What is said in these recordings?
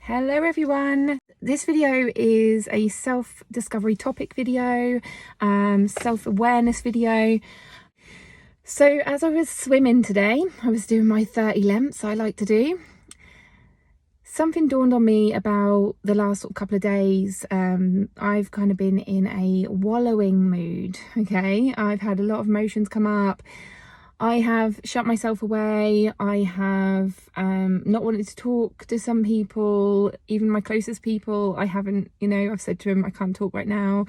Hello everyone. This video is a self-discovery topic video, self-awareness video. So as I was swimming today, I was doing my 30 lengths I like to do. Something dawned on me about the last couple of days. I've kind of been in a wallowing mood, okay? I've had a lot of emotions come up. I have shut myself away. I have not wanted to talk to some people, even my closest people. I haven't, I've said to them, I can't talk right now.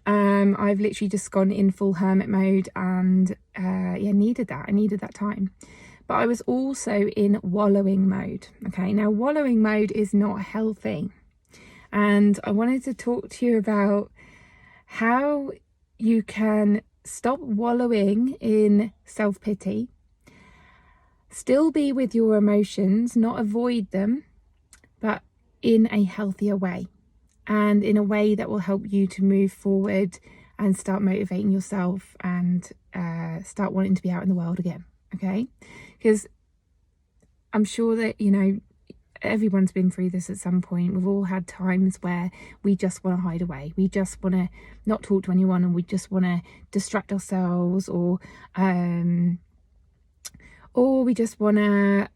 I've literally just gone in full hermit mode and needed that. I needed that time. But I was also in wallowing mode. Okay, now wallowing mode is not healthy. And I wanted to talk to you about how you can stop wallowing in self-pity, still be with your emotions, not avoid them, but in a healthier way and in a way that will help you to move forward and start motivating yourself and start wanting to be out in the world again. Okay, because I'm sure that everyone's been through this at some point. We've all had times where we just want to hide away. We just want to not talk to anyone, and we just want to distract ourselves, or we just want to,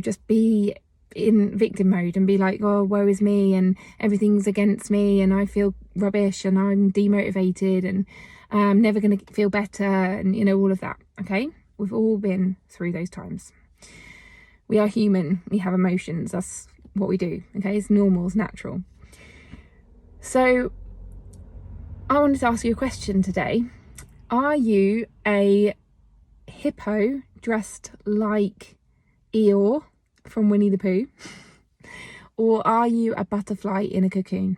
just be in victim mode and be like, oh, woe is me, and everything's against me, and I feel rubbish, and I'm demotivated, and I'm never going to feel better, and all of that. Okay, we've all been through those times. We are human, we have emotions, that's what we do, okay? It's normal, it's natural. So I wanted to ask you a question today. Are you a hippo dressed like Eeyore from Winnie the Pooh? Or are you a butterfly in a cocoon?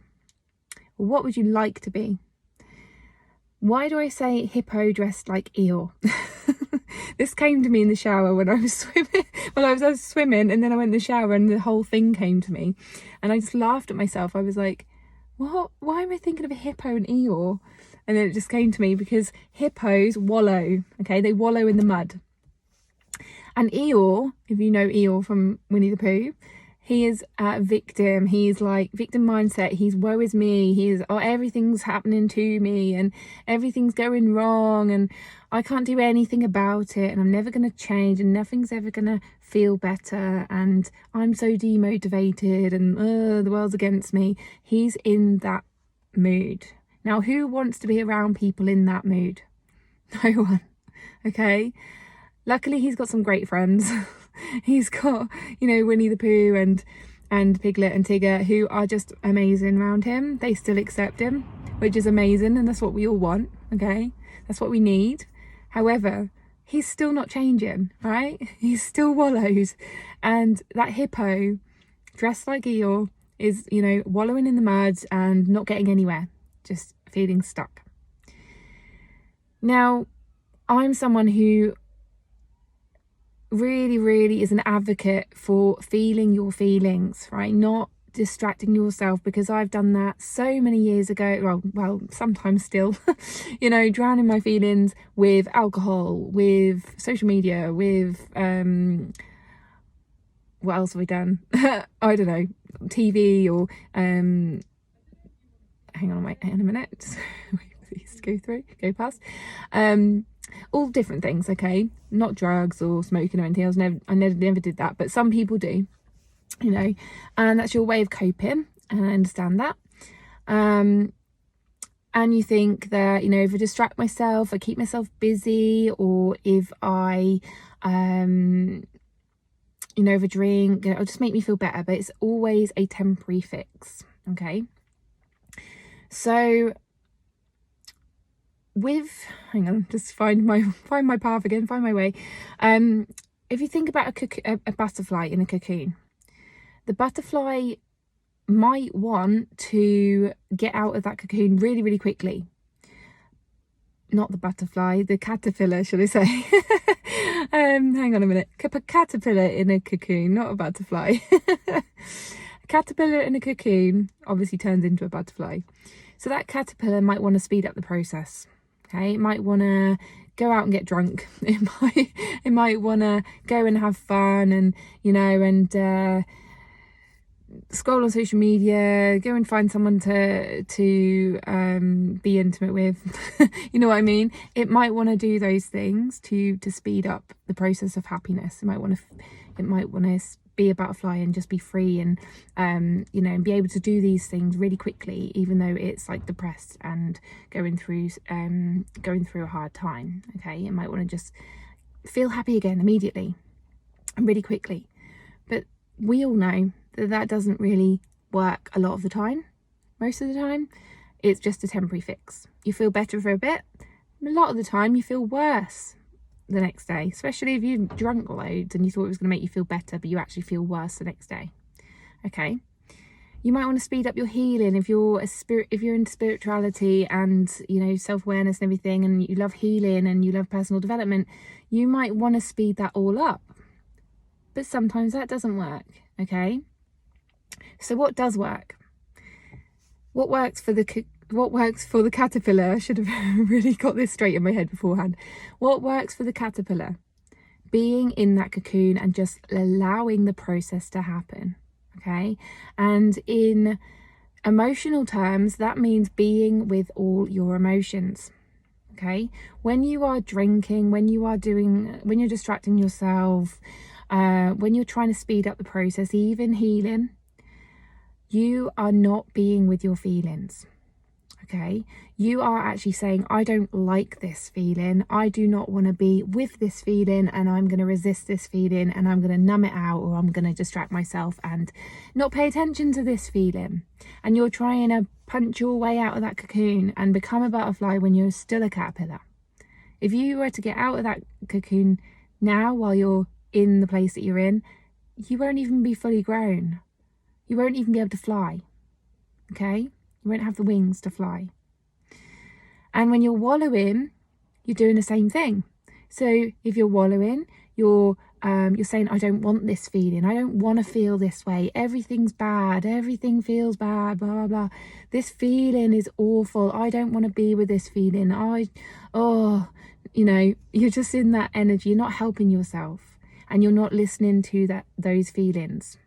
What would you like to be? Why do I say hippo dressed like Eeyore? This came to me in the shower when I was swimming. Well, I was swimming, and then I went in the shower and the whole thing came to me. And I just laughed at myself. I was like, what? Why am I thinking of a hippo and Eeyore? And then it just came to me because hippos wallow, okay? They wallow in the mud. And Eeyore, if you know Eeyore from Winnie the Pooh, he is a victim. He's like victim mindset. He's woe is me. He's, oh, everything's happening to me and everything's going wrong and I can't do anything about it and I'm never going to change and nothing's ever going to feel better and I'm so demotivated and the world's against me. He's in that mood. Now, who wants to be around people in that mood? No one. Okay. Luckily, he's got some great friends. He's got, Winnie the Pooh and Piglet and Tigger, who are just amazing around him. They still accept him, which is amazing, and that's what we all want, okay? That's what we need. However, he's still not changing, right? He still wallows. And that hippo, dressed like Eeyore, is, wallowing in the mud and not getting anywhere, just feeling stuck. Now, I'm someone who really is an advocate for feeling your feelings, right? Not distracting yourself, because I've done that so many years ago. Well, sometimes still, drowning my feelings with alcohol, with social media, with what else have I done? I don't know, TV or hang on a minute. Just wait for these to go past. All different things, okay? Not drugs or smoking or anything else. I never did that, but some people do, and that's your way of coping, and I understand that. And you think that, if I distract myself, I keep myself busy, or if I, if I drink, it'll just make me feel better, but it's always a temporary fix, okay? So hang on, just find my path again, find my way. If you think about a butterfly in a cocoon, the butterfly might want to get out of that cocoon really quickly. Not the butterfly, the caterpillar, should I say? Hang on a minute. A caterpillar in a cocoon, not a butterfly. A caterpillar in a cocoon obviously turns into a butterfly. So that caterpillar might want to speed up the process. Okay, it might want to go out and get drunk. It might want to go and have fun and scroll on social media, go and find someone to be intimate with. You know what I mean? It might want to do those things to speed up the process of happiness. It might want to be a butterfly and just be free, and you know, and be able to do these things really quickly, even though it's like depressed and going through a hard time. Okay, it might want to just feel happy again immediately and really quickly. But we all know that that doesn't really work a lot of the time. Most of the time, it's just a temporary fix. You feel better for a bit. A lot of the time, you feel worse the next day, especially if you've drunk loads and you thought it was going to make you feel better, but you actually feel worse the next day. Okay. You might want to speed up your healing if you're into spirituality and, you know, self-awareness and everything, and you love healing and you love personal development. You might want to speed that all up. But sometimes that doesn't work, okay? So what does work? What works for the caterpillar? I should have really got this straight in my head beforehand. What works for the caterpillar? Being in that cocoon and just allowing the process to happen, okay? And in emotional terms, that means being with all your emotions. Okay, when you are drinking, when you're distracting yourself, when you're trying to speed up the process, even healing, you are not being with your feelings. Okay, you are actually saying, I don't like this feeling, I do not want to be with this feeling, and I'm going to resist this feeling, and I'm going to numb it out, or I'm going to distract myself and not pay attention to this feeling. And you're trying to punch your way out of that cocoon and become a butterfly when you're still a caterpillar. If you were to get out of that cocoon now while you're in the place that you're in, you won't even be fully grown. You won't even be able to fly. Okay? You won't have the wings to fly. And when you're wallowing, you're doing the same thing. So if you're wallowing, you're saying, I don't want this feeling. I don't want to feel this way. Everything's bad. Everything feels bad. Blah, blah, blah. This feeling is awful. I don't want to be with this feeling. You know, you're just in that energy. You're not helping yourself, and you're not listening to those feelings.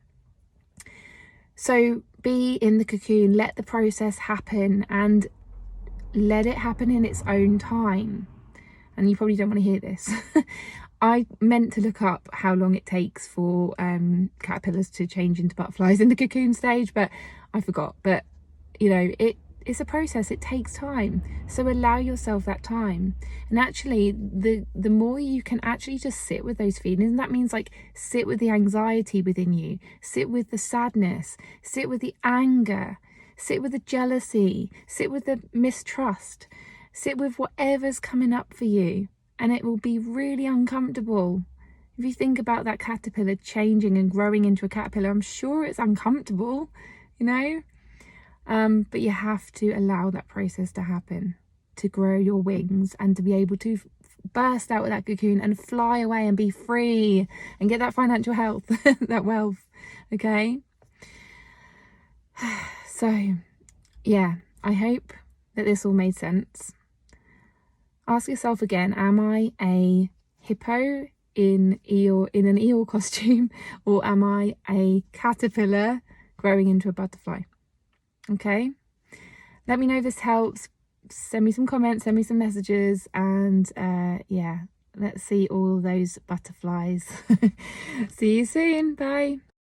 So be in the cocoon, let the process happen, and let it happen in its own time. And you probably don't want to hear this. I meant to look up how long it takes for caterpillars to change into butterflies in the cocoon stage, but I forgot. But, you know, it's a process. It takes time. So allow yourself that time. And actually, the more you can actually just sit with those feelings, and that means like sit with the anxiety within you, sit with the sadness, sit with the anger, sit with the jealousy, sit with the mistrust, sit with whatever's coming up for you. And it will be really uncomfortable. If you think about that caterpillar changing and growing into a caterpillar, I'm sure it's uncomfortable, you know? But you have to allow that process to happen, to grow your wings and to be able to burst out of that cocoon and fly away and be free and get that financial health, that wealth, okay? So, yeah, I hope that this all made sense. Ask yourself again, am I a hippo in an Eeyore costume, or am I a caterpillar growing into a butterfly? Okay, let me know if this helps. Send me some comments, send me some messages, and yeah, let's see all those butterflies. See you soon. Bye.